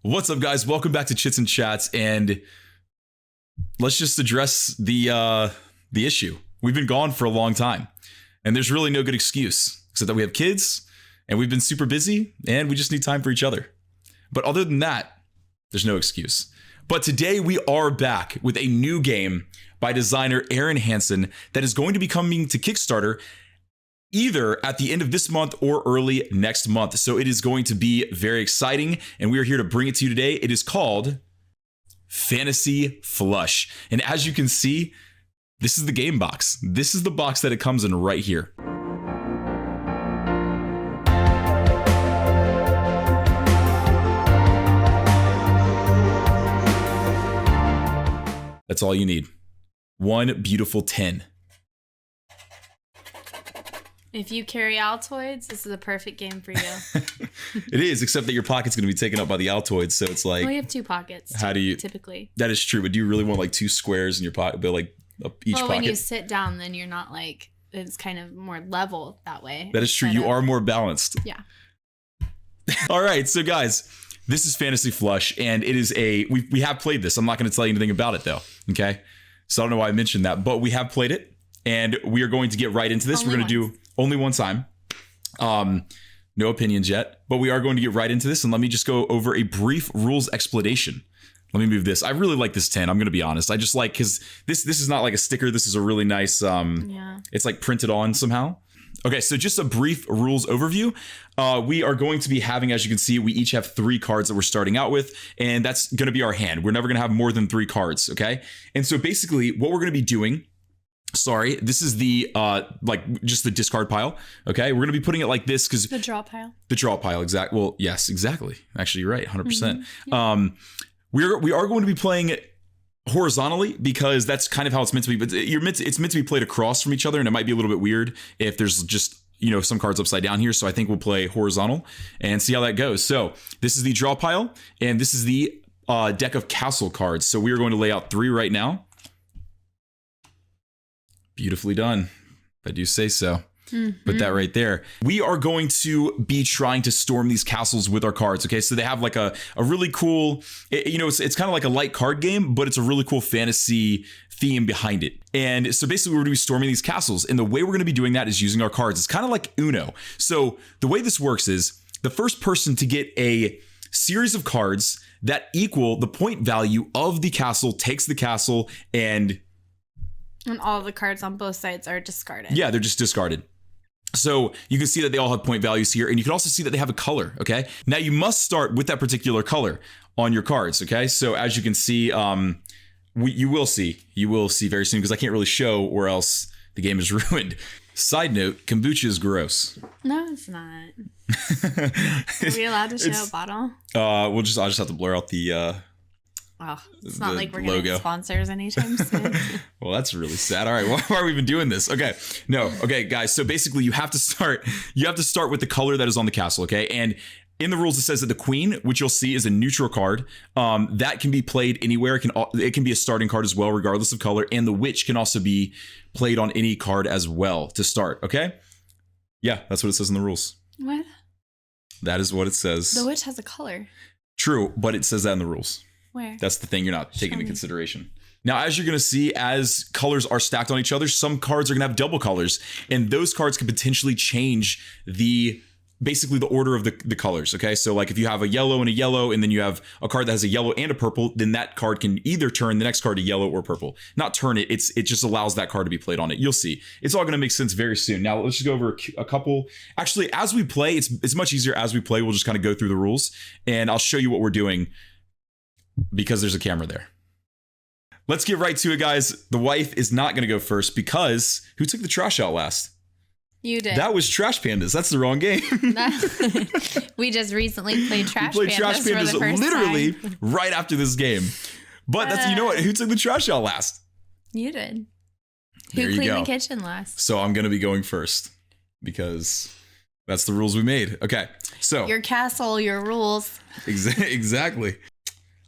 What's up, guys? Welcome back to Chits and Chats, and let's just address the issue. We've been gone for a long time, and there's really no good excuse except that we have kids, and we've been super busy, and we just need time for each other. But other than that, there's no excuse. But today we are back with a new game by designer Aaron Hansen that is going to be coming to Kickstarter either at the end of this month or early next month. So it is going to be very exciting, and we are here to bring it to you today. It is called Fantasy Flush. And as you can see, this is the game box. This is the box that it comes in right here. That's all you need. One beautiful tin. If you carry Altoids, this is a perfect game for you. It is, except that your pocket's going to be taken up by the Altoids, so it's like... Well, you have two pockets. How do you... Typically. That is true, but do you really want like two squares in your pocket, but like each pocket? Well, when you sit down, then you're not like... It's kind of more level that way. That is true. You are more balanced. Yeah. All right, so guys, this is Fantasy Flush, and it is a... We have played this. I'm not going to tell you anything about it, though, okay? So I don't know why I mentioned that, but we have played it, and we are going to get right into this. We're going to do... Only one time. No opinions yet, but we are going to get right into this, and let me just go over a brief rules explanation. Let me move this. I really like this tin. I'm going to be honest. I just like, because this is not like a sticker. This is a really nice, It's like printed on somehow. Okay, so just a brief rules overview. We are going to be having, as you can see, we each have 3 cards that we're starting out with, and that's going to be our hand. We're never going to have more than 3 cards, okay? And so basically what we're going to be doing, sorry, this is the just the discard pile. Okay, we're gonna be putting it like this because the draw pile. The draw pile, exactly. Well, yes, exactly. Actually, you're right, 100%. Mm-hmm. Yeah. We are going to be playing it horizontally because that's kind of how it's meant to be. But it's meant to be played across from each other, and it might be a little bit weird if there's just some cards upside down here. So I think we'll play horizontal and see how that goes. So this is the draw pile, and this is the deck of castle cards. So we are going to lay out 3 right now. Beautifully done, if I do say so. Mm-hmm. Put that right there. We are going to be trying to storm these castles with our cards, okay? So they have like a really cool, it's kind of like a light card game, but it's a really cool fantasy theme behind it. And so basically we're going to be storming these castles, and the way we're going to be doing that is using our cards. It's kind of like Uno. So the way this works is the first person to get a series of cards that equal the point value of the castle takes the castle, and all the cards on both sides are discarded. Yeah, they're just discarded. So you can see that they all have point values here, and you can also see that they have a color, okay? Now you must start with that particular color on your cards, okay? So as you can see, you will see very soon, because I can't really show or else the game is ruined. Side note, kombucha is gross. No, it's not. Are we allowed to show a bottle? I'll just have to blur out the... Oh, it's not like we're getting sponsors anytime soon. Well, that's really sad. All right, why are we even doing this? Okay, guys. So basically, you have to start with the color that is on the castle. Okay, and in the rules it says that the queen, which you'll see is a neutral card, that can be played anywhere. It can be a starting card as well, regardless of color. And the witch can also be played on any card as well to start. Okay, yeah, that's what it says in the rules. What? That is what it says. The witch has a color. True, but it says that in the rules. Where? That's the thing you're not taking into consideration. Now, as you're going to see, as colors are stacked on each other, some cards are going to have double colors, and those cards could potentially change basically the order of the colors, okay? So like if you have a yellow, and then you have a card that has a yellow and a purple, then that card can either turn the next card to yellow or purple. Not turn it, it just allows that card to be played on it. You'll see. It's all going to make sense very soon. Now, let's just go over a couple. Actually, as we play, it's much easier as we play. We'll just kind of go through the rules, and I'll show you what we're doing, because there's a camera there. Let's get right to it, guys. The wife is not going to go first because who took the trash out last? You did. That was Trash Pandas. That's the wrong game. We just recently played Trash Pandas. We played Trash Pandas for the first literally time. Right after this game. But that's, you know what? Who took the trash out last? You did. There Who you cleaned go. the kitchen last? So I'm going to be going first because that's the rules we made. Okay. So your castle, your rules. Exactly.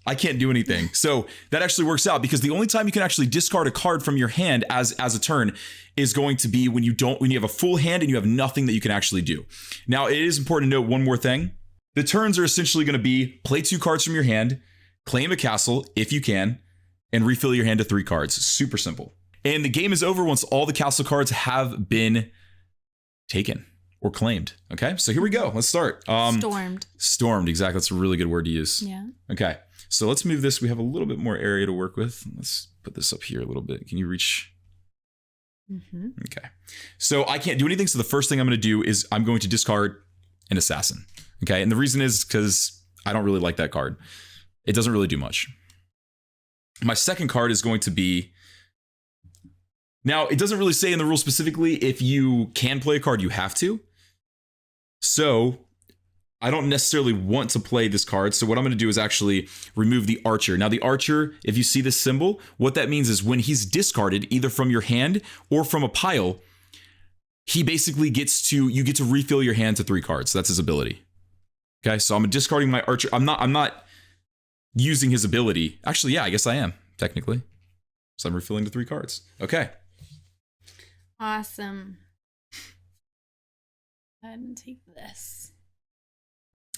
I can't do anything. So that actually works out, because the only time you can actually discard a card from your hand as a turn is going to be when you have a full hand and you have nothing that you can actually do. Now, it is important to note one more thing. The turns are essentially going to be play 2 cards from your hand, claim a castle if you can, and refill your hand to 3 cards. Super simple. And the game is over once all the castle cards have been taken or claimed. Okay, so here we go. Let's start. Stormed. Stormed, exactly. That's a really good word to use. Yeah. Okay, so let's move this. We have a little bit more area to work with. Let's put this up here a little bit. Can you reach? Mm-hmm. Okay, so I can't do anything. So the first thing I'm going to do is I'm going to discard an assassin. Okay, and the reason is because I don't really like that card. It doesn't really do much. My second card is going to be... Now, it doesn't really say in the rule specifically if you can play a card, you have to. So I don't necessarily want to play this card. So what I'm going to do is actually remove the archer. Now, the archer, if you see this symbol, what that means is when he's discarded, either from your hand or from a pile, he basically you get to refill your hand to 3 cards. That's his ability. Okay, so I'm discarding my archer. I'm not using his ability. Actually, yeah, I guess I am, technically. So I'm refilling to 3 cards. Okay. Awesome. Go ahead and take this.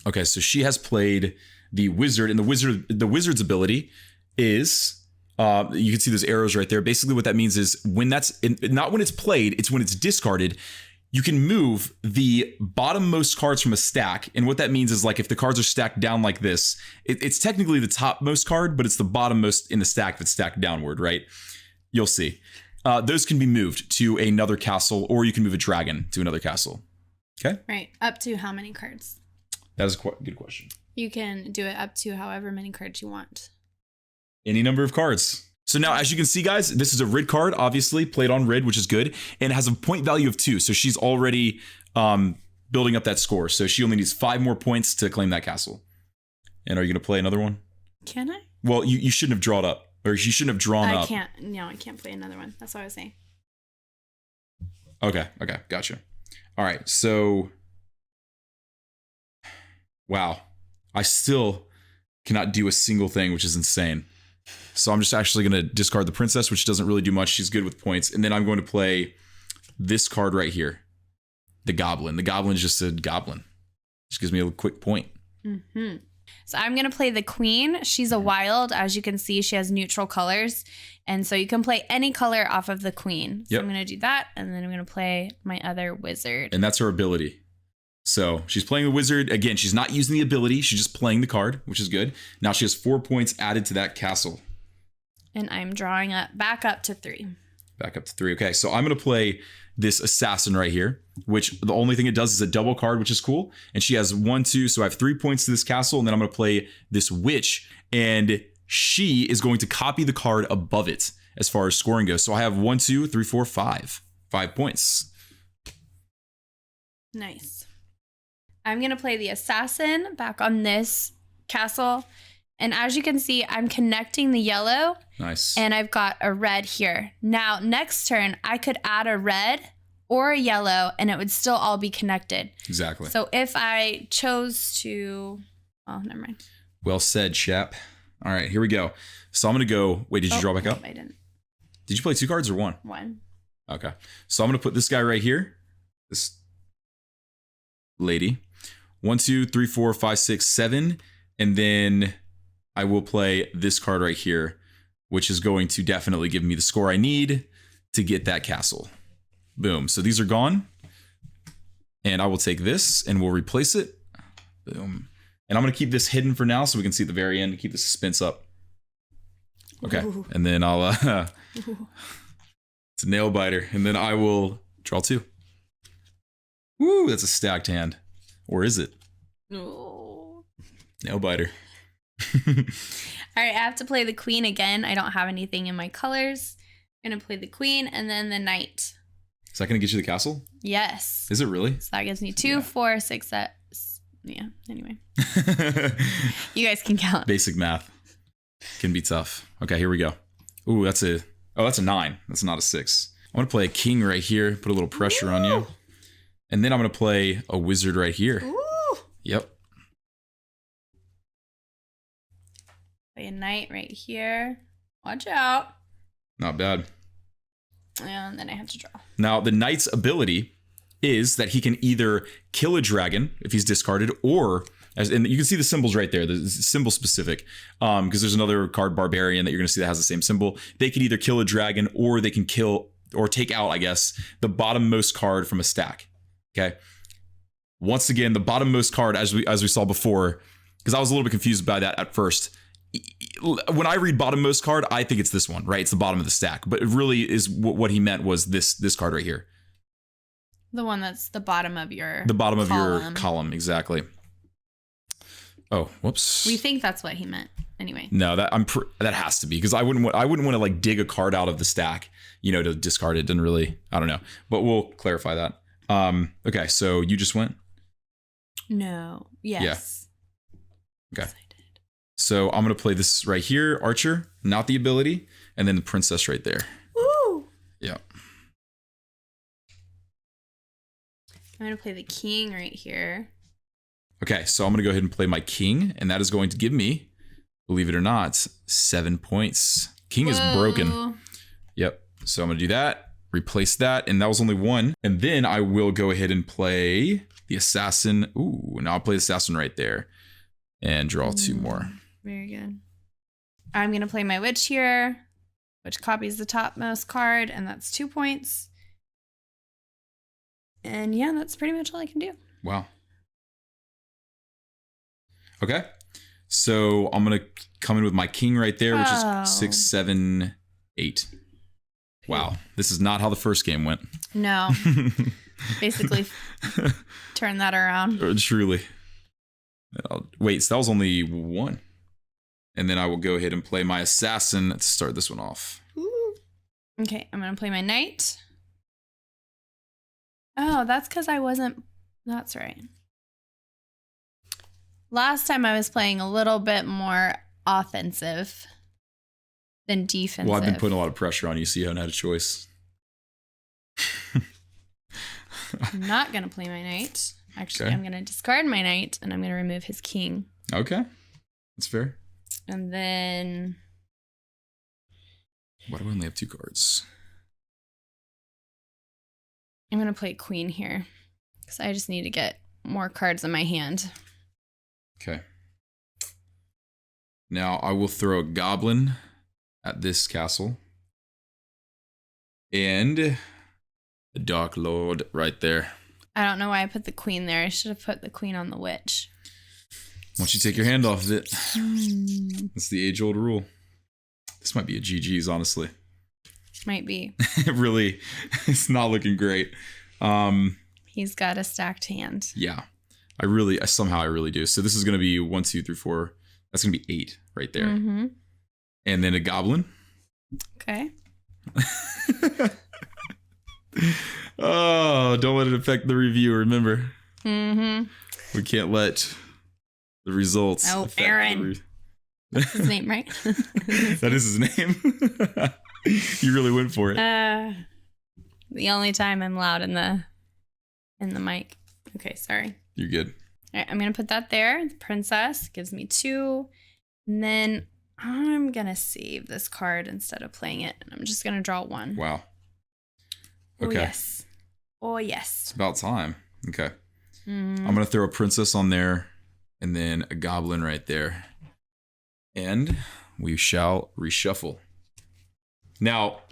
Okay, so she has played the wizard, and the wizard's ability is you can see those arrows right there. Basically, what that means is not when it's played, it's when it's discarded. You can move the bottommost cards from a stack, and what that means is like if the cards are stacked down like this, it's technically the topmost card, but it's the bottommost in the stack that's stacked downward, right? You'll see. Those can be moved to another castle, or you can move a dragon to another castle. Okay. Right. Up to how many cards? That is a good question. You can do it up to however many cards you want. Any number of cards. So now, as you can see, guys, this is a rid card, obviously, played on rid, which is good. And it has a point value of 2. So she's already building up that score. So she only needs 5 more points to claim that castle. And are you going to play another one? Can I? Well, you shouldn't have drawn up. Or you shouldn't have drawn up. I can't. No, I can't play another one. That's what I was saying. Okay, gotcha. All right, so... Wow. I still cannot do a single thing, which is insane. So I'm just actually going to discard the princess, which doesn't really do much. She's good with points. And then I'm going to play this card right here. The goblin. The goblin is just a goblin. Just gives me a quick point. Mm-hmm. So I'm going to play the queen. She's a wild. As you can see, she has neutral colors. And so you can play any color off of the queen. So Yep. I'm going to do that. And then I'm going to play my other wizard. And that's her ability. So she's playing the wizard. Again, she's not using the ability. She's just playing the card, which is good. Now she has 4 points added to that castle. And I'm drawing back up to 3. Back up to 3. Okay, so I'm going to play this assassin right here, which the only thing it does is a double card, which is cool. And she has 1, 2, so I have 3 points to this castle. And then I'm going to play this witch, and she is going to copy the card above it as far as scoring goes. So I have 1, 2, 3, 4, 5. 5 points. Nice. I'm going to play the assassin back on this castle. And as you can see, I'm connecting the yellow. Nice. And I've got a red here. Now, next turn, I could add a red or a yellow, and it would still all be connected. Exactly. So if I chose to... Oh, never mind. Well said, chap. All right, here we go. So I'm going to go... Wait, did you draw back up? I didn't. Did you play 2 cards or 1? 1. Okay. So I'm going to put this guy right here. This lady. 1, 2, 3, 4, 5, 6, 7. And then I will play this card right here, which is going to definitely give me the score I need to get that castle. Boom. So these are gone. And I will take this and we'll replace it. Boom. And I'm going to keep this hidden for now so we can see at the very end to keep the suspense up. Okay. Ooh. And then I'll... it's a nail biter. And then I will draw 2. Woo, that's a stacked hand. Or is it? No. Nail biter. All right, I have to play the queen again. I don't have anything in my colors. I'm going to play the queen and then the knight. Is that going to get you the castle? Yes. Is it really? So that gives me 2, 4, 6, yeah, anyway. You guys can count. Basic math can be tough. Okay, here we go. Ooh, that's a 9. That's not a 6. I'm going to play a king right here, put a little pressure on you. And then I'm going to play a wizard right here. Ooh. Yep. Play a knight right here. Watch out. Not bad. And then I have to draw. Now, the knight's ability is that he can either kill a dragon if he's discarded, or And you can see the symbols right there. The symbol specific, because there's another card, Barbarian, that you're going to see that has the same symbol. They can either kill a dragon, or they can kill or take out, I guess, the bottommost card from a stack. Okay. Once again, the bottommost card, as we saw before, because I was a little bit confused by that at first. When I read bottommost card, I think it's this one, right? It's the bottom of the stack, but it really is what he meant was this card right here. The one that's the bottom of your column, exactly. Oh, whoops. We think that's what he meant. Anyway. No, that has to be, because I wouldn't want to like dig a card out of the stack, to discard it. Didn't really, I don't know, but we'll clarify that. Okay, so you just went? No. Yes. Yeah. Okay. Yes, I did. So I'm gonna play this right here, Archer, not the ability, and then the Princess right there. Woo! Yeah. I'm going to play the king right here. Okay, so I'm going to go ahead and play my king, and that is going to give me, believe it or not, 7 points. King is broken. Yep. So I'm going to do that, replace that, and that was only one. And then I will go ahead and play the assassin. Ooh, now I'll play the assassin right there and draw 2 more. Very good. I'm going to play my witch here, which copies the topmost card, and that's 2 points. And yeah, that's pretty much all I can do. Wow. Okay. So I'm going to come in with my king right there, which is 6, 7, 8. Wow. This is not how the first game went. No. Basically, turn that around. Truly. Wait, so that was only 1. And then I will go ahead and play my assassin to start this one off. Ooh. Okay, I'm going to play my knight. Oh, that's because I wasn't... That's right. Last time I was playing a little bit more offensive than defensive. Well, I've been putting a lot of pressure on you, so you haven't had a choice. I'm not going to play my knight. Actually, okay. I'm going to discard my knight, and I'm going to remove his king. Okay. That's fair. And then... Why do I only have 2 cards? I'm going to play queen here because I just need to get more cards in my hand. Okay. Now I will throw a goblin at this castle. And the Dark Lord right there. I don't know why I put the queen there. I should have put the queen on the witch. Why don't you take your hand off of it? That's the age-old rule. This might be a GG's, honestly. Might be. It really, it's not looking great. He's got a stacked hand. Yeah, I somehow really do. So this is going to be 1, 2, 3, 4. That's going to be 8 right there. Mm-hmm. And then a goblin. Okay. Oh, don't let it affect the review. Remember, we can't let the results. Oh, Aaron. That's his name, right? That is his name. You really went for it. The only time I'm loud in the mic. Okay, sorry. You're good. All right, I'm gonna put that there. The princess gives me 2, and then I'm gonna save this card instead of playing it, and I'm just gonna draw 1. Wow. Okay. Oh yes. Oh yes. It's about time. Okay. I'm gonna throw a princess on there, and then a goblin right there, and we shall reshuffle. Now,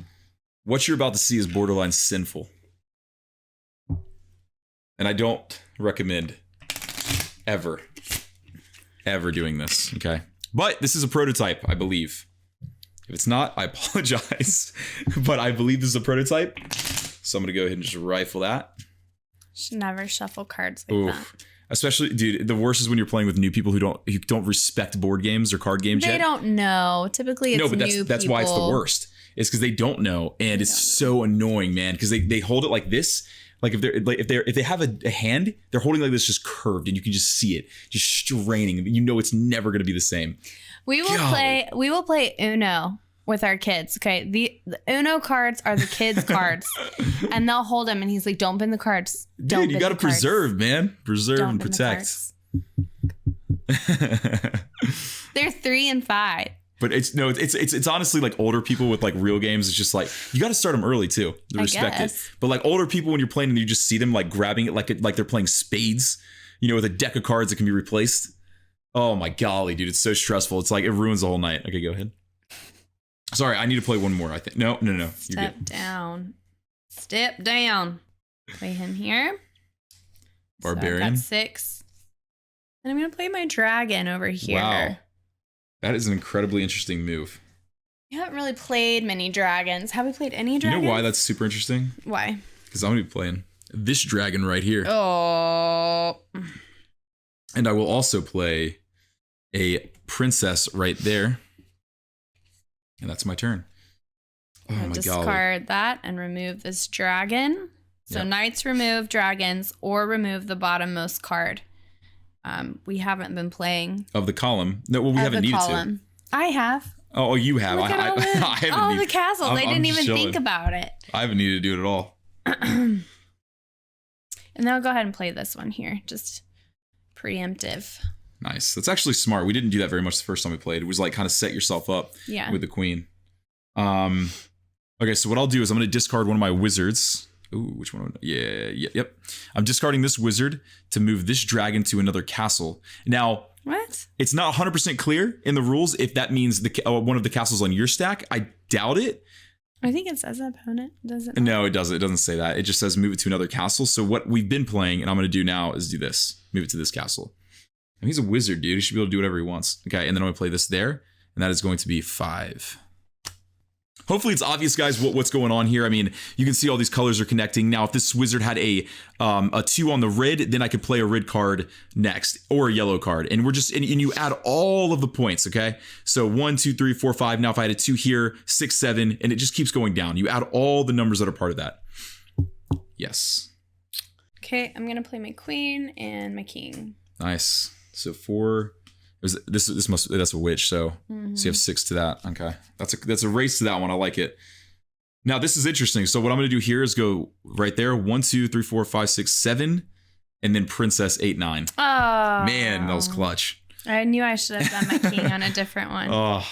what you're about to see is borderline sinful. And I don't recommend ever doing this, okay? But this is a prototype, I believe. If it's not, I apologize. But I believe this is a prototype. So I'm going to go ahead and just rifle that. Should never shuffle cards like that. Especially, dude, the worst is when you're playing with new people who don't respect board games or card games yet. They don't know. Typically, it's new people. That's why it's the worst. It's because they don't know, and it's so annoying, man. Because they hold it like this. Like if they have a hand, they're holding like this, just curved, and you can just see it, just straining. You know it's never going to be the same. We will play Uno with our kids. Okay, the Uno cards are the kids' cards, and they'll hold them, and he's like, "Don't bend the cards, dude. You got to preserve, man. Preserve and protect." They're 3 and 5. But it's honestly like older people with like real games. It's just like you got to start them early too to respect it. But like older people, when you're playing and you just see them like grabbing it like they're playing spades, with a deck of cards that can be replaced. Oh my golly, dude. It's so stressful. It's like it ruins the whole night. Okay, go ahead. Sorry, I need to play one more, I think. No. Step down. Step down. Play him here. Barbarian. So I've got 6. And I'm going to play my dragon over here. Wow. That is an incredibly interesting move. We haven't really played many dragons. Have we played any dragons? You know why that's super interesting? Why? Because I'm going to be playing this dragon right here. Oh. And I will also play a princess right there. And that's my turn. Oh my god. Discard that and remove this dragon. So knights remove dragons or remove the bottommost card. We haven't been playing. Of the column. No, well, we haven't needed to. I have. Oh, you have. Look at all the castles. I didn't even think about it. I haven't needed to do it at all. And then I'll go ahead and play this one here. Just preemptive. Nice. That's actually smart. We didn't do that very much the first time we played. It was like kind of set yourself up with the queen. Okay, so what I'll do is I'm going to discard one of my wizards. Ooh, which one? Yep. I'm discarding this wizard to move this dragon to another castle. Now, what? It's not 100% clear in the rules if that means one of the castles on your stack. I doubt it. I think it says opponent, does it? No, it doesn't. It doesn't say that. It just says move it to another castle. So what we've been playing, and I'm going to do now, is do this. Move it to this castle. And he's a wizard, dude. He should be able to do whatever he wants. Okay, and then I'm going to play this there, and that is going to be 5. Hopefully it's obvious, guys, what's going on here. I mean, you can see all these colors are connecting. Now, if this wizard had a 2 on the red, then I could play a red card next, or a yellow card. And we're just, and you add all of the points, okay? So 1, 2, 3, 4, 5. Now, if I had a 2 here, 6, 7, and it just keeps going down. You add all the numbers that are part of that. Yes. Okay, I'm going to play my queen and my king. Nice. So 4... that's a witch, so so you have 6 to that. Okay, that's a race to that one. I like it. Now this is interesting. So what I'm going to do here is go right there. 1, 2, 3, 4, 5, 6, 7, and then princess 8, 9. Oh man, that was clutch. I knew I should have done my king on a different one. Oh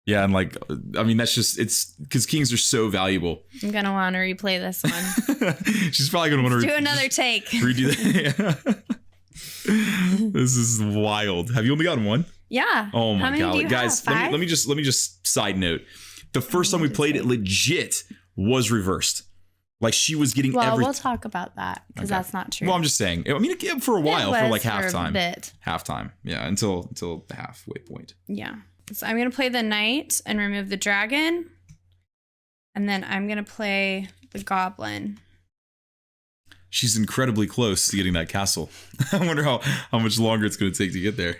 yeah, and like I mean that's just it's because kings are so valuable. I'm gonna want to replay this one. She's probably gonna want to do another take. Redo that. This is wild. Have you only gotten 1? Yeah. Oh my god, guys! Have? Let me just side note. The first time we played it, legit was reversed. Like she was getting. Well, we'll talk about that because that's not true. Well, I'm just saying. I mean, for a while, for like halftime. Bit. Halftime, yeah, until the halfway point. Yeah. So I'm gonna play the knight and remove the dragon, and then I'm gonna play the goblin. She's incredibly close to getting that castle. I wonder how much longer it's going to take to get there.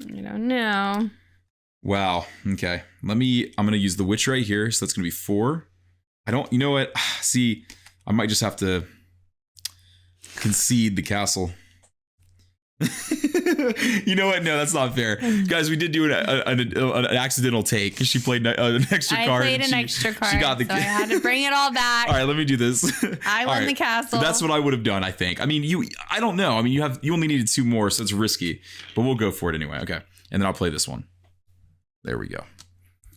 I don't know. Wow. Okay. I'm going to use the witch right here. So that's going to be 4. You know what? See, I might just have to concede the castle. You know what? No, that's not fair. Guys, we did do an accidental take because she played an extra card. I played an extra card, so I had to bring it all back. All right, let me do this. I won the castle. That's what I would have done, I think. I mean, I don't know. I mean, you only needed 2 more, so it's risky. But we'll go for it anyway. Okay. And then I'll play this one. There we go.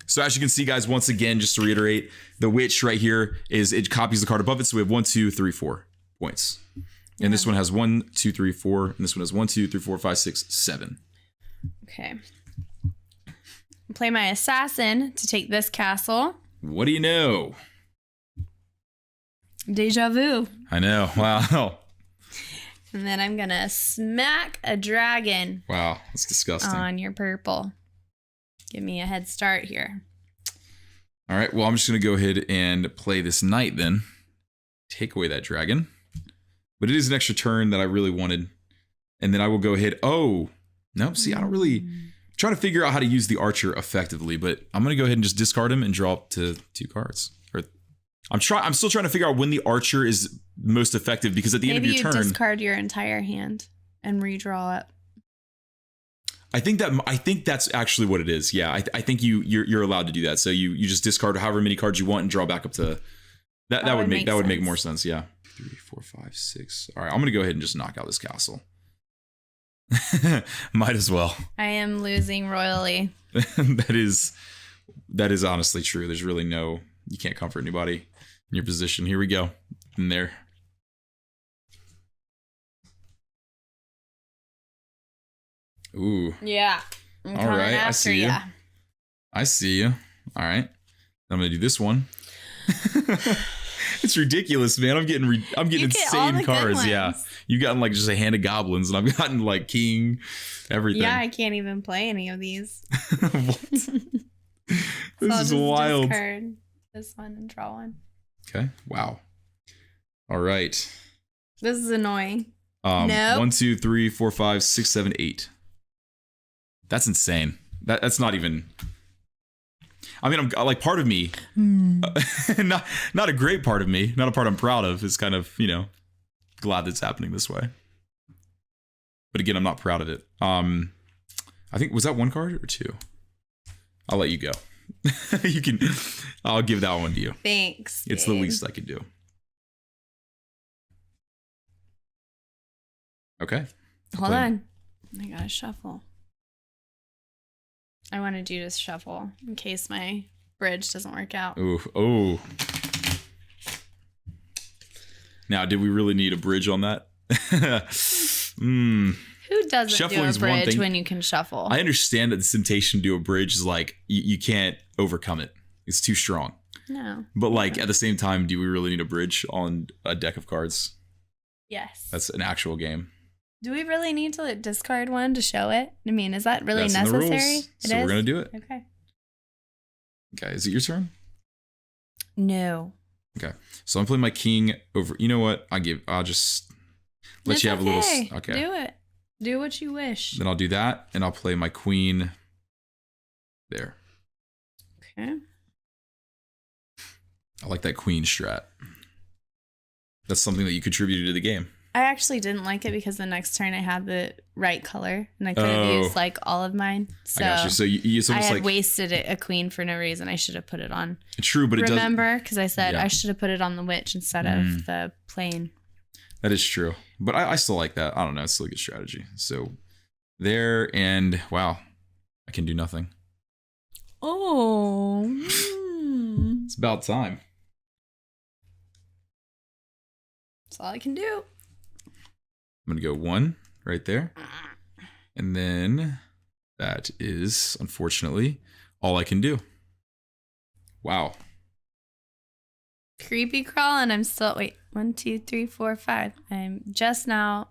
So as you can see, guys, once again, just to reiterate, the witch right here it copies the card above it. So we have 1, 2, 3, 4 points. And this one has 1, 2, 3, 4. And this one has 1, 2, 3, 4, 5, 6, 7. Okay. Play my assassin to take this castle. What do you know? Deja vu. I know. Wow. And then I'm going to smack a dragon. Wow. That's disgusting. On your purple. Give me a head start here. All right. Well, I'm just going to go ahead and play this knight then. Take away that dragon. But it is an extra turn that I really wanted. And then I will go ahead. Oh, no. See, I don't really... I'm trying to figure out how to use the archer effectively. But I'm going to go ahead and just discard him and draw up to 2 cards. Or I'm still trying to figure out when the archer is most effective. Because at the end of your turn... Maybe you discard your entire hand and redraw it. I think that's actually what it is. Yeah, I think you're allowed to do that. So you just discard however many cards you want and draw back up to... That would make more sense. Yeah. 3, 4, 5, 6. All right, I'm going to go ahead and just knock out this castle. Might as well. I am losing royally. That is honestly true. There's really you can't comfort anybody in your position. Here we go. In there. Ooh. Yeah. I'm All right. I after see you. ya. I see you. All right. I'm going to do this one. It's ridiculous, man. I'm getting insane cards. Yeah. You've gotten like just a hand of goblins, and I've gotten like king, everything. Yeah, I can't even play any of these. What? This is wild. Discard this one and draw one. Okay. Wow. All right. This is annoying. Nope. 1, 2, 3, 4, 5, 6, 7, 8. That's insane. That's not even. I mean, I'm like part of me, not a great part of me, not a part I'm proud of. Is kind of glad that's happening this way. But again, I'm not proud of it. I think was that 1 card or 2? I'll let you go. You can. I'll give that one to you. Thanks. It's the least I could do. Okay. Hold on. I gotta shuffle. I wanted you to shuffle in case my bridge doesn't work out. Ooh. Oh. Now, did we really need a bridge on that? Who doesn't Shuffling's do a bridge when you can shuffle? I understand that the temptation to do a bridge is like you can't overcome it. It's too strong. No. But like at the same time, do we really need a bridge on a deck of cards? Yes. That's an actual game. Do we really need to discard one to show it? I mean, is that really That's in the necessary? rules, so we're gonna do it. Okay. Okay, is it your turn? No. Okay, so I'm playing my king over. You know what? I'll just let you have a little. Okay. Do it. Do what you wish. Then I'll do that, and I'll play my queen there. Okay. I like that queen strat. That's something that you contributed to the game. I actually didn't like it because the next turn I had the right color and I could have used like all of mine. So I got you. So you I had like wasted a queen for no reason. I should have put it on. True, but it doesn't. Remember? Because I said I should have put it on the witch instead of the plane. That is true. But I still like that. I don't know. It's still a good strategy. So there, and wow, I can do nothing. Oh. It's about time. That's all I can do. I'm going to go 1 right there. And then that is, unfortunately, all I can do. Wow. Creepy crawl, and I'm still, wait, 1, 2, 3, 4, 5. I'm just now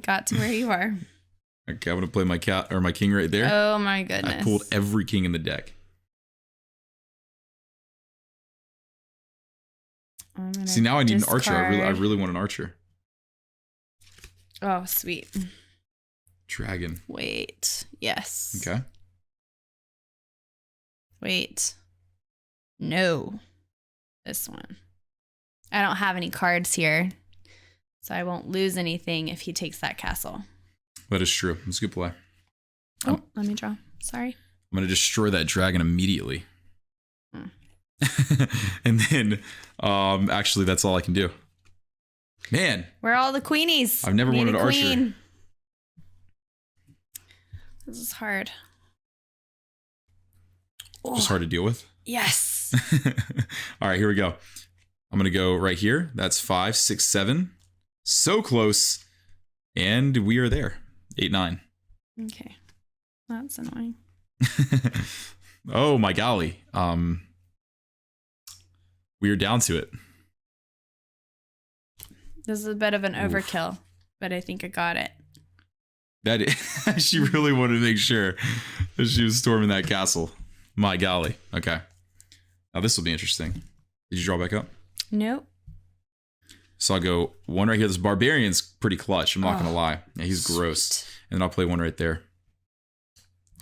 got to where you are. Okay, I'm going to play my cat or my king right there. Oh my goodness. I pulled every king in the deck. See, now I need an archer. I really want an archer. Oh, sweet. Dragon. Wait. Yes. Okay. Wait. No. This one. I don't have any cards here, so I won't lose anything if he takes that castle. That is true. It's a good play. Oh, let me draw. Sorry. I'm going to destroy that dragon immediately. And then, actually, that's all I can do. Man. Where are all the queenies? I've never wanted an archer. This is hard. Just hard to deal with? Yes. All right, here we go. I'm going to go right here. That's 5, 6, 7. So close. And we are there. 8, 9. Okay. That's annoying. Oh, my golly. We are down to it. This is a bit of an overkill, but I think I got it. That is, she really wanted to make sure that she was storming that castle. My golly. Okay. Now this will be interesting. Did you draw back up? Nope. So I'll go 1 right here. This barbarian's pretty clutch. I'm not going to lie. Yeah, he's gross. And then I'll play 1 right there.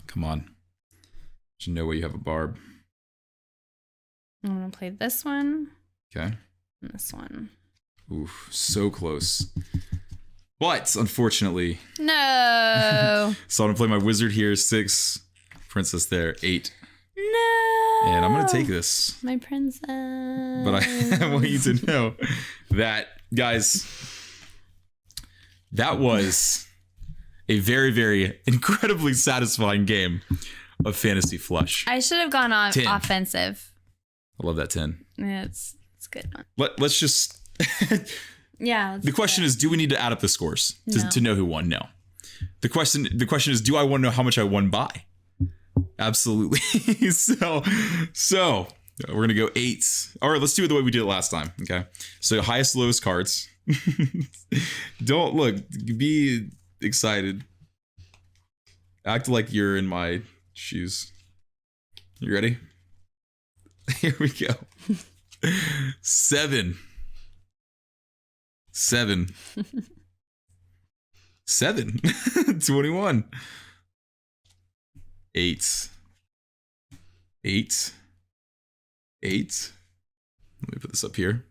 Come on. There's no way you have a barb. I'm going to play this one. Okay. And this one. Oof. So close. But unfortunately. No. So I'm going to play my wizard here. 6. Princess there. 8. No. And I'm going to take this. My princess. But I want you to know that, guys, that was a very, very incredibly satisfying game of Fantasy Flush. I should have gone on 10. offensive. I love that 10. It's a good one. Let's just... Yeah. The question is, do we need to add up the scores to know who won? No. the question is, do I want to know how much I won by? Absolutely. so we're going to go 8s. All right, let's do it the way we did it last time. Okay. So highest, lowest cards. Don't look, be excited. Act like you're in my shoes. You ready? Here we go. 7. 21. 8. 8. Let me put this up here.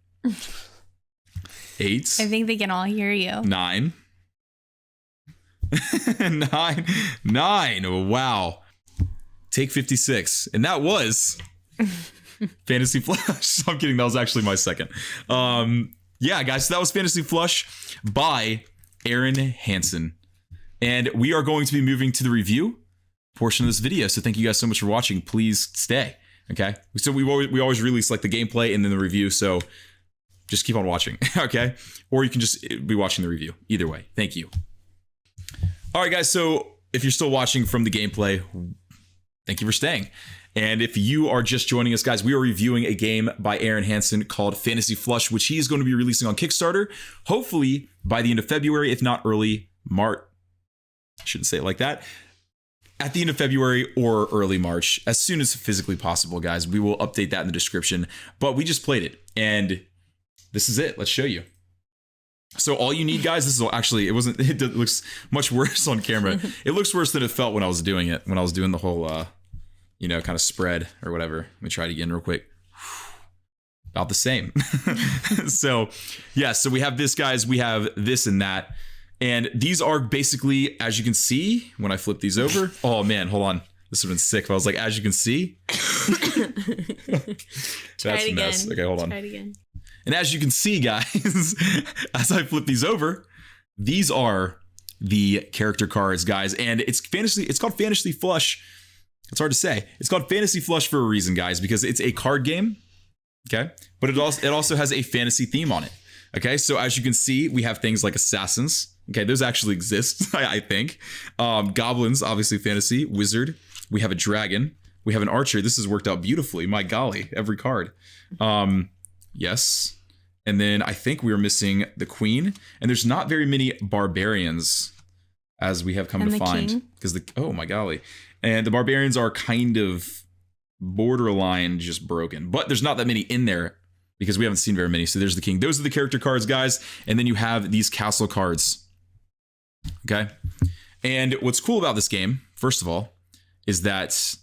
8. I think they can all hear you. 9. 9. Wow. Take 56. And that was Fantasy Flush. I'm kidding. That was actually my second. Yeah, guys. So that was Fantasy Flush by Aaron Hansen. And we are going to be moving to the review portion of this video. So thank you guys so much for watching. Please stay. Okay. So we always release like the gameplay and then the review. So just keep on watching. Okay. Or you can just be watching the review. Either way. Thank you. All right, guys. So if you're still watching from the gameplay, thank you for staying. And if you are just joining us, guys, we are reviewing a game by Aaron Hansen called Fantasy Flush, which he is going to be releasing on Kickstarter, hopefully by the end of February, if not early March. I shouldn't say it like that. At the end of February or early March, as soon as physically possible, guys. We will update that in the description. But we just played it, and this is it. Let's show you. So all you need, guys, this is actually, it looks much worse on camera. It looks worse than it felt when I was doing it, when I was doing the whole, kind of spread or whatever. Let me try it again real quick. About the same. So, yeah, so we have this, guys. We have this and that. And these are basically, as you can see, when I flip these over. Oh, man, hold on. This would have been sick if I was like, as you can see. That's a mess. Okay, hold on. Try it again. And as you can see, guys, as I flip these over, these are the character cards, guys. And it's called Fantasy Flush. It's hard to say. It's called Fantasy Flush for a reason, guys, because it's a card game. Okay. But it also has a fantasy theme on it. Okay. So as you can see, we have things like assassins. Okay. Those actually exist, I think. Goblins, obviously fantasy. Wizard. We have a dragon. We have an archer. This has worked out beautifully. My golly, every card. Yes. And then I think we were missing the queen. And there's not very many barbarians, as we have come to find. Because oh my golly. And the barbarians are kind of borderline just broken. But there's not that many in there because we haven't seen very many. So there's the king. Those are the character cards, guys. And then you have these castle cards. Okay. And what's cool about this game, first of all, is that,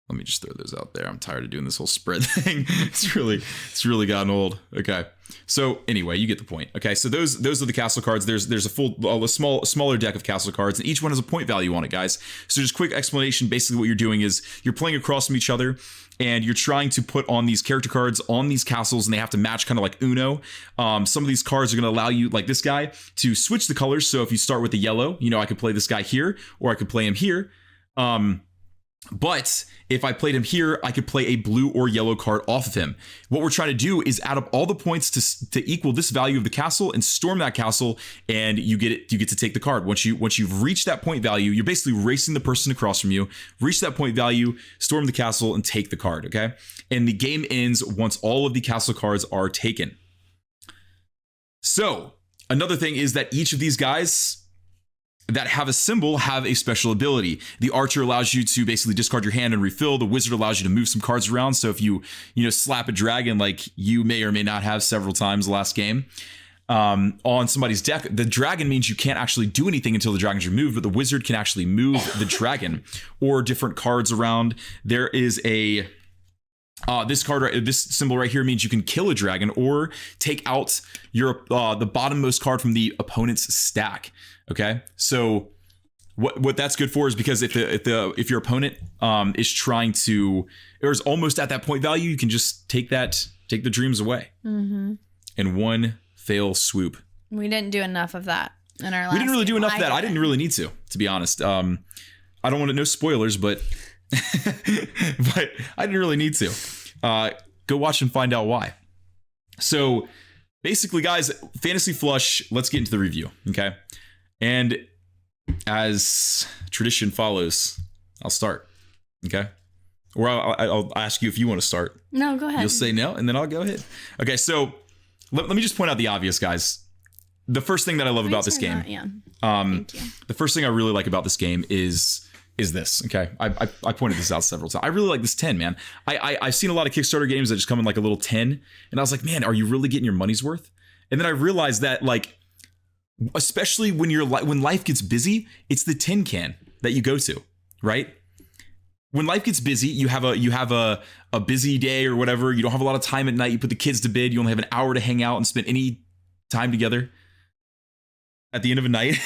let me just throw those out there. I'm tired of doing this whole spread thing. It's really gotten old. Okay. So anyway, you get the point. Okay. So those are the castle cards. There's a smaller deck of castle cards, and each one has a point value on it, guys. So just quick explanation. Basically what you're doing is you're playing across from each other, and you're trying to put on these character cards on these castles, and they have to match, kind of like Uno. Some of these cards are going to allow you, like this guy, to switch the colors. So if you start with the yellow, I could play this guy here, or I could play him here. But if I played him here, I could play a blue or yellow card off of him. What we're trying to do is add up all the points to equal this value of the castle and storm that castle, and you get to take the card. Once you've reached that point value, you're basically racing the person across from you, reach that point value, storm the castle, and take the card, okay? And the game ends once all of the castle cards are taken. So, another thing is that each of these guys that have a symbol have a special ability. The archer allows you to basically discard your hand and refill. The wizard allows you to move some cards around. So if you slap a dragon, like you may or may not have several times last game, on somebody's deck, the dragon means you can't actually do anything until the dragon's removed, but the wizard can actually move the dragon or different cards around. There is a this symbol right here means you can kill a dragon or take out your the bottommost card from the opponent's stack. Okay, so what that's good for is because if your opponent is trying to, or is almost at that point value, you can just take the dreams away in one fail swoop. We didn't do enough of that in our last. We didn't really do enough of that. I didn't really need to be honest. I don't want to know spoilers, but but I didn't really need to. Go watch and find out why. So basically, guys, Fantasy Flush. Let's get into the review. Okay. And as tradition follows, I'll start. Okay. Or I'll ask you if you want to start. No, go ahead. You'll say no, and then I'll go ahead. Okay, so let me just point out the obvious, guys. The first thing that I love about this game, Thank you. the first thing I really like about this game is this. Okay, I pointed this out several times. I really like this 10, man. I've seen a lot of Kickstarter games that just come in like a little 10, and I was like, man, are you really getting your money's worth? And then I realized that, like, especially when when life gets busy, it's the tin can that you go to, right? When life gets busy, you have a busy day or whatever. You don't have a lot of time at night. You put the kids to bed. You only have an hour to hang out and spend any time together. At the end of a night,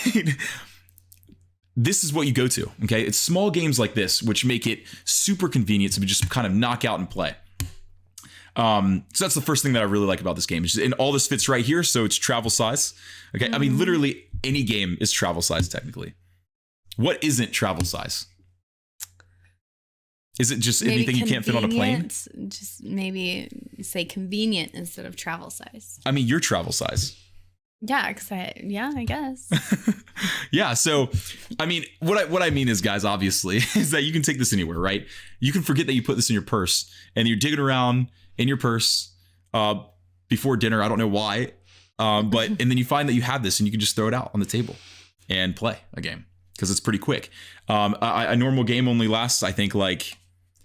this is what you go to. Okay, it's small games like this which make it super convenient to just kind of knock out and play. So that's the first thing that I really like about this game. And all this fits right here, so it's travel size. Okay, I mean, literally any game is travel size technically. What isn't travel size? Is it just Maybe anything you can't fit on a plane? Just maybe say convenient instead of travel size. I mean, you're travel size. Yeah, I guess. Yeah, so I mean, what I mean is, guys, obviously, is that you can take this anywhere, right? You can forget that you put this in your purse, and you're digging around in your purse before dinner. I don't know why, but and then you find that you have this, and you can just throw it out on the table and play a game because it's pretty quick. A normal game only lasts, I think, like,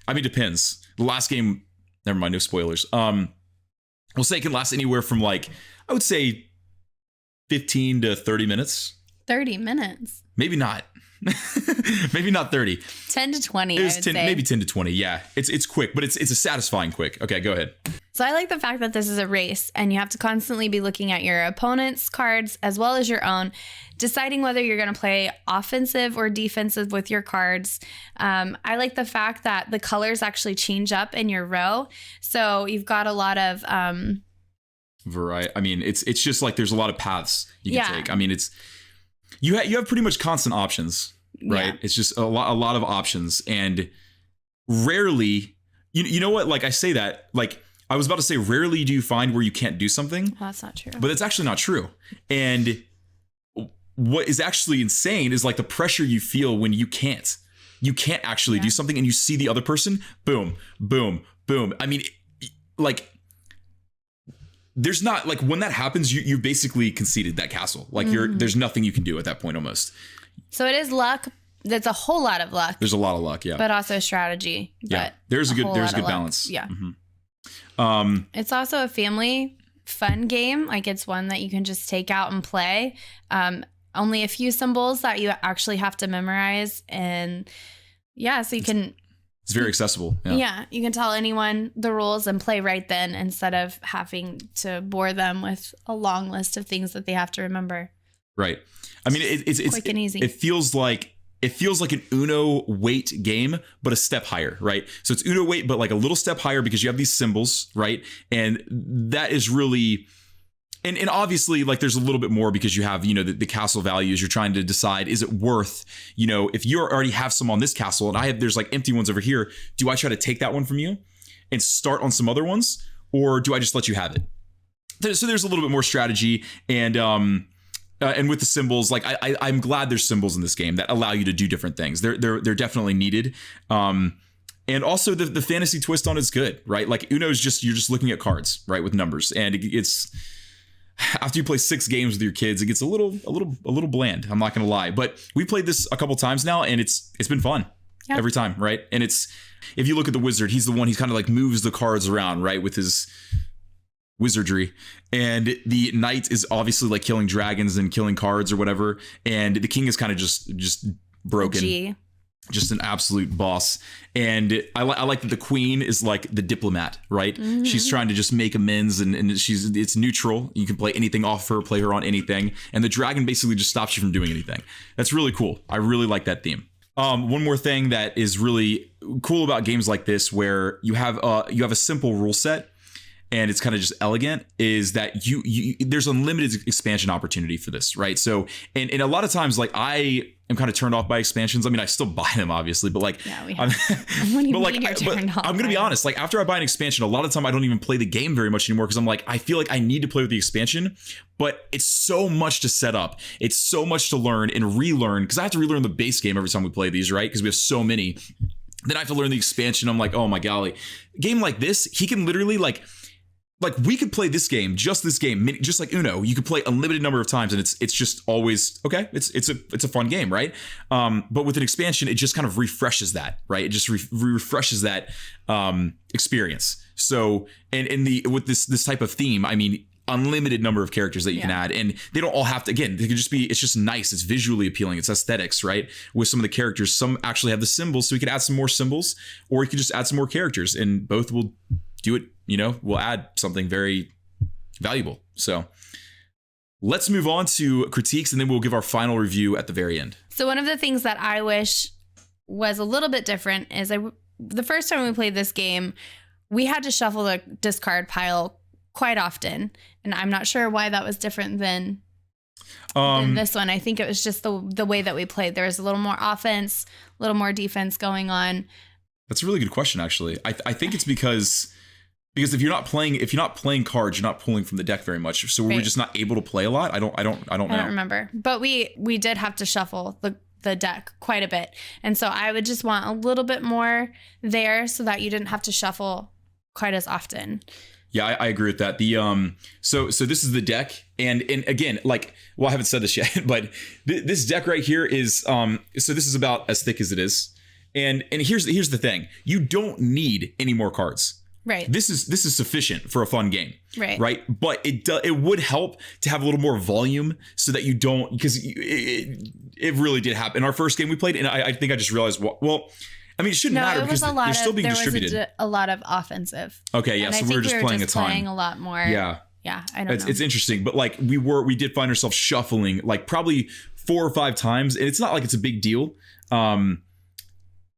I mean, depends. The last game, never mind, no spoilers. We'll say it can last anywhere from, like, I would say 15 to 30 minutes. 30 minutes. Maybe not. Maybe not 30. 10 to 20. It was 10, maybe 10 to 20. Yeah, it's quick, but it's a satisfying quick. Okay, go ahead. So I like the fact that this is a race and you have to constantly be looking at your opponent's cards as well as your own, deciding whether you're going to play offensive or defensive with your cards. I like the fact that the colors actually change up in your row. So you've got a lot of variety. I mean, it's just like there's a lot of paths you can take. I mean, it's you have pretty much constant options, right? Yeah. It's just a lot of options, and rarely, you know what? Like, I say that, like, I was about to say, rarely do you find where you can't do something. Well, that's not true. But it's actually not true. And what is actually insane is, like, the pressure you feel when you can't actually do something, and you see the other person, boom, boom, boom. I mean, like, there's not, like, when that happens, you basically conceded that castle. Like, there's nothing you can do at that point almost. So it is luck. That's a whole lot of luck. There's a lot of luck, yeah. But also strategy. Yeah, there's a good balance. Yeah. It's also a family fun game. Like, it's one that you can just take out and play. Only a few symbols that you actually have to memorize, and so you can. It's very accessible. Yeah, you can tell anyone the rules and play right then instead of having to bore them with a long list of things that they have to remember. Right. I mean, it's quick and easy. It feels like an Uno weight game, but a step higher, right? So it's Uno weight, but like a little step higher because you have these symbols, right? And that is really, and obviously, like, there's a little bit more because you have, the castle values. You're trying to decide, is it worth, if you already have some on this castle and there's like empty ones over here, do I try to take that one from you and start on some other ones, or do I just let you have it? So there's a little bit more strategy, and with the symbols, like, I'm glad there's symbols in this game that allow you to do different things. They're definitely needed. And also the fantasy twist on it's good, right? Like, Uno is you're just looking at cards, right, with numbers, and it's after you play 6 games with your kids, it gets a little bland. I'm not gonna lie, but we played this a couple times now, and it's been fun every time, right? And it's, if you look at the wizard, he's the one, he's kind of like moves the cards around, right, with his wizardry, and the knight is obviously like killing dragons and killing cards or whatever, and the king is kind of just broken. Just an absolute boss. And I like that the queen is like the diplomat, right? Mm-hmm. She's trying to just make amends, and it's neutral. You can play anything off her, play her on anything. And the dragon basically just stops you from doing anything. That's really cool. I really like that theme. One more thing that is really cool about games like this, where you have a simple rule set, and it's kind of just elegant, is that you there's unlimited expansion opportunity for this, right? So, and a lot of times, like, I am kind of turned off by expansions. I mean, I still buy them, obviously, but like, yeah, we have. What do you mean you're turned off? I'm gonna be honest. Like, after I buy an expansion, a lot of the time I don't even play the game very much anymore, because I'm like, I feel like I need to play with the expansion, but it's so much to set up. It's so much to learn and relearn, because I have to relearn the base game every time we play these, right? Because we have so many. Then I have to learn the expansion. I'm like, oh my golly, a game like this, he can literally like we could play this game, just like Uno. You could play a limited number of times, and it's just always okay. It's a fun game, right? But with an expansion, it just kind of refreshes that, right? It just refreshes that experience. So, and with this type of theme, I mean, unlimited number of characters that you can add, and they don't all have to, again, they could just be, it's just nice, it's visually appealing, it's aesthetics, right? With some of the characters, some actually have the symbols, so we could add some more symbols, or you could just add some more characters, and both will do it, we'll add something very valuable. So let's move on to critiques, and then we'll give our final review at the very end. So one of the things that I wish was a little bit different is the first time we played this game, we had to shuffle the discard pile quite often, and I'm not sure why that was different than this one. I think it was just the way that we played. There was a little more offense, a little more defense going on. That's a really good question, actually. I think it's because if you're not playing cards, you're not pulling from the deck very much. So we're just not able to play a lot. I don't know. I don't remember, but we did have to shuffle the deck quite a bit, and so I would just want a little bit more there so that you didn't have to shuffle quite as often. Yeah, I agree with that. The so this is the deck, and again, like, well, I haven't said this yet, but this deck right here is so this is about as thick as it is, and here's the thing: you don't need any more cards. Right. This is sufficient for a fun game. Right. Right. But it would help to have a little more volume so that you don't, because it really did happen in our first game we played, and I think I just realized well. I mean, it shouldn't matter because they're still being distributed. There was a lot of offensive. Okay, yeah. So we were just playing a ton. Playing a lot more. Yeah. Yeah, I don't know. It's interesting, but like we did find ourselves shuffling like probably 4 or 5 times, and it's not like it's a big deal.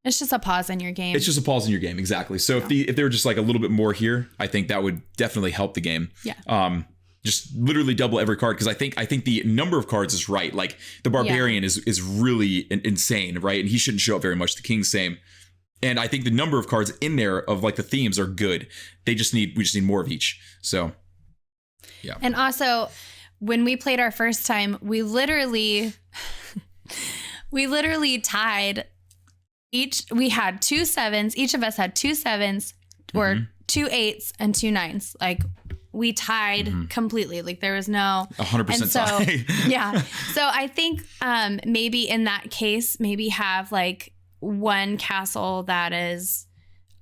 It's just a pause in your game. It's just a pause in your game, exactly. So if they were just like a little bit more here, I think that would definitely help the game. Yeah. Just literally double every card, because I think the number of cards is right. Like the barbarian is really insane, right? And he shouldn't show up very much. The king's same. And I think the number of cards in there of like the themes are good. We just need more of each. So, yeah. And also, when we played our first time, we literally tied we had 2 7s. Each of us had 2 7s or 2 8s and 2 9s. Like, we tied completely. Like, there was no 100% tie. Yeah. So I think maybe in that case, maybe have like one castle that is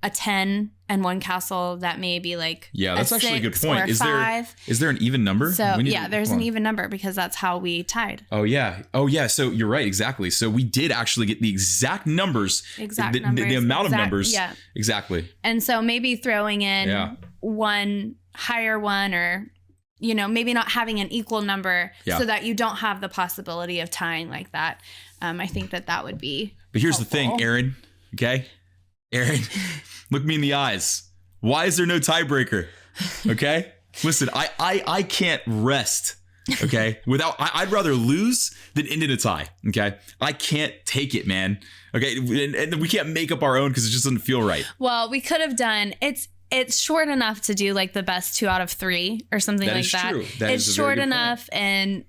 a 10 and one castle that may be like that's actually a good point. Is there an even number? So there's an even number because that's how we tied. Oh yeah. So you're right, exactly. So we did actually get the exact numbers, the amount of numbers. Yeah, exactly. And so maybe throwing in one higher one, or maybe not having an equal number so that you don't have the possibility of tying like that. I think that would be. But here's the thing, Aaron. Okay, Aaron, look me in the eyes. Why is there no tiebreaker? Okay, listen, I can't rest. Okay, I'd rather lose than end in a tie. Okay, I can't take it, man. Okay, and we can't make up our own because it just doesn't feel right. Well, we could have done It's short enough to do like the best 2 out of 3 or something like that. True. It's short enough and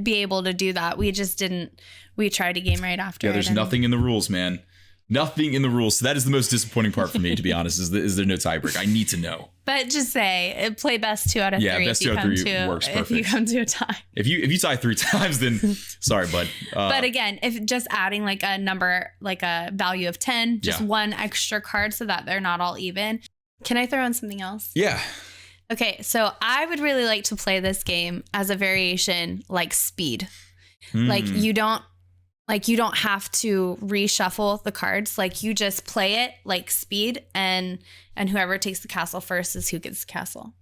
be able to do that. We just didn't. We tried a game right after. Yeah, there's nothing in the rules, man. Nothing in the rules. So that is the most disappointing part for me, to be honest. Is there no tiebreaker? I need to know. But just say play best 2 out of 3. Yeah, best 2 out of 3 works perfect. If you come to a tie. If you tie 3 times, then sorry, bud. But again, if just adding like a number, like a value of 10, just one extra card so that they're not all even. Can I throw in something else? Yeah. Okay, so I would really like to play this game as a variation like Speed. Like you don't have to reshuffle the cards. Like you just play it like Speed, and whoever takes the castle first is who gets the castle.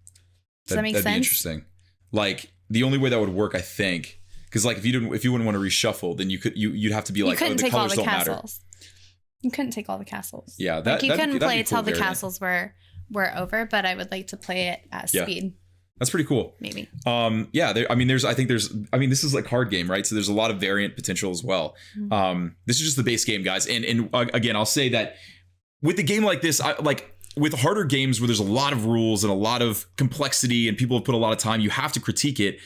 Does that make sense? That'd be interesting. Like the only way that would work, I think, because like if you wouldn't want to reshuffle, then you'd have to be like, the colors don't matter. You couldn't take all the castles. Yeah, you couldn't play till the castles were we're over, but I would like to play it at speed. That's pretty cool. Maybe. This is a card game, right? So there's a lot of variant potential as well. This is just the base game, guys. And again, I'll say that with a game like this, with harder games where there's a lot of rules and a lot of complexity and people have put a lot of time, you have to critique it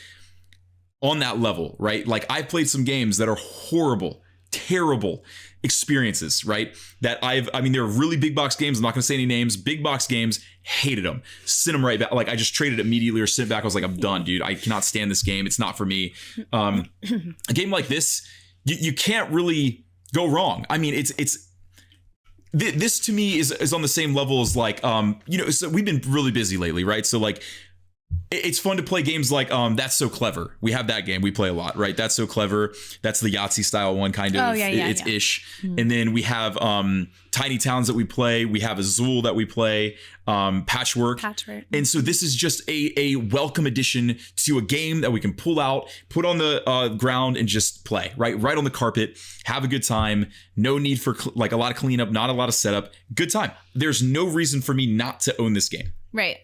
on that level, right? Like I've played some games that are horrible, terrible experiences, right? They're really big box games. I'm not going to say any names. Big box games, hated them. Sent them right back. Like I just traded immediately or sent it back. I was like, I'm done, dude. I cannot stand this game. It's not for me. A game like this, you can't really go wrong. I mean, this to me is on the same level as like, so we've been really busy lately, right? So like, it's fun to play games like That's So Clever. We have that game we play a lot, right? That's So Clever. That's the Yahtzee style one, kind of. Oh, yeah, it's ish. And then we have Tiny Towns that we play. We have Azul that we play. Patchwork. And so this is just a welcome addition to a game that we can pull out, put on the ground, and just play right on the carpet. Have a good time. No need for like a lot of cleanup, not a lot of setup. Good time. There's no reason for me not to own this game. Right.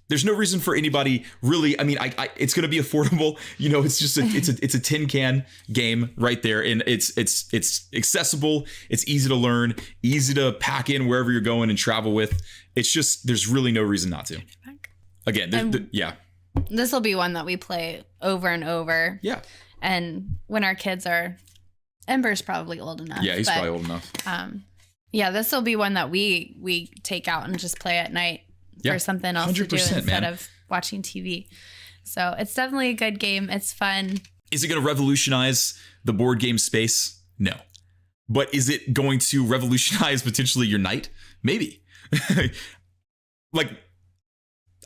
There's no reason for anybody really. I mean, it's going to be affordable. It's just it's a tin can game right there, and it's accessible. It's easy to learn, easy to pack in wherever you're going and travel with. It's just there's really no reason not to. Again, this will be one that we play over and over. Yeah. And when our kids are, Ember's probably old enough. Yeah, he's probably old enough. This will be one that we take out and just play at night. For something else to do instead of watching TV. So it's definitely a good game. It's fun. Is it going to revolutionize the board game space? No. But is it going to revolutionize potentially your night? Maybe. Like,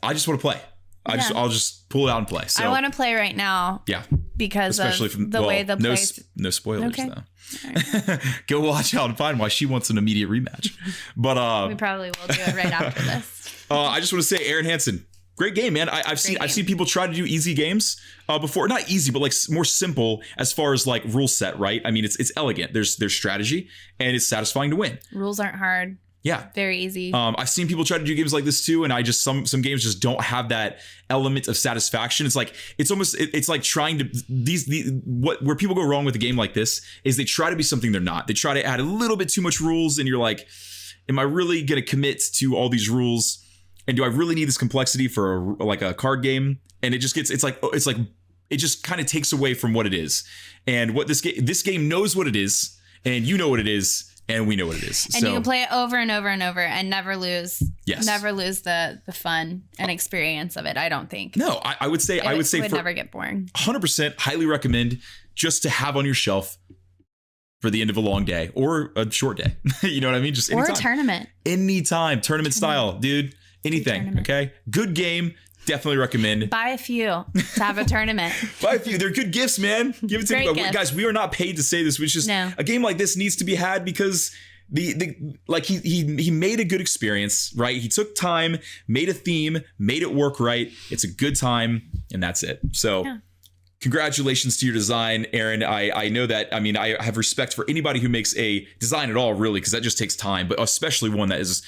I just want to play. I'll just pull it out and play. So I want to play right now. Yeah. Because especially of the way the place. No spoilers, okay. Though. Right. Go watch out and find why she wants an immediate rematch. But we probably will do it right after this. I just want to say, Aaron Hansen, great game, man. I've seen people try to do easy games before, not easy, but like more simple as far as like rule set, right? I mean, it's elegant. There's strategy, and it's satisfying to win. Rules aren't hard. Yeah, very easy. I've seen people try to do games like this too, and I just some games just don't have that element of satisfaction. It's like it's like trying to where people go wrong with a game like this is they try to be something they're not. They try to add a little bit too much rules, and you're like, am I really going to commit to all these rules? And do I really need this complexity for a card game? And it just gets it just kind of takes away from what it is. And what this game knows what it is, and you know what it is. And we know what it is. And you can play it over and over and over and never lose. Yes. Never lose the fun and experience of it, I don't think. No, I would say it would never get boring. 100% highly recommend just to have on your shelf for the end of a long day or a short day. You know what I mean? Just anytime. Or a tournament. Anytime. Tournament style, dude. Anything. Okay. Good game. Definitely recommend. Buy a few to have a tournament. Buy a few. They're good gifts, man. Give it to me. Guys, we are not paid to say this. Which is a game like this needs to be had because he made a good experience, right? He took time, made a theme, made it work right. It's a good time, and that's it. So congratulations to your design, Aaron. I know that, I mean, I have respect for anybody who makes a design at all, really, because that just takes time, but especially one that is,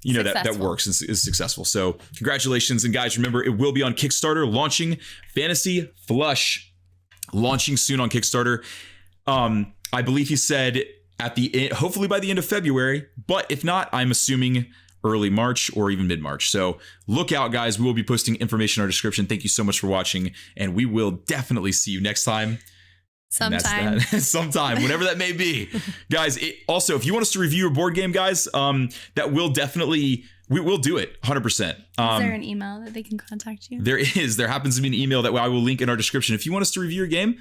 that works and is successful. So congratulations. And guys, remember, it will be on Kickstarter, launching Fantasy Flush, launching soon on Kickstarter. I believe he said at the end, hopefully by the end of February, but if not, I'm assuming early March or even mid-March. So look out, guys. We will be posting information in our description. Thank you so much for watching, and we will definitely see you next time. Sometime. Sometime, whenever that may be. Guys, also, if you want us to review a board game, guys, that will definitely, we will do it 100%. Is there an email that they can contact you? There is. There happens to be an email that I will link in our description. If you want us to review your game,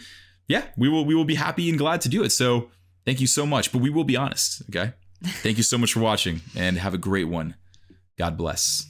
we will be happy and glad to do it. So thank you so much, but we will be honest, okay? Thank you so much for watching, and have a great one. God bless.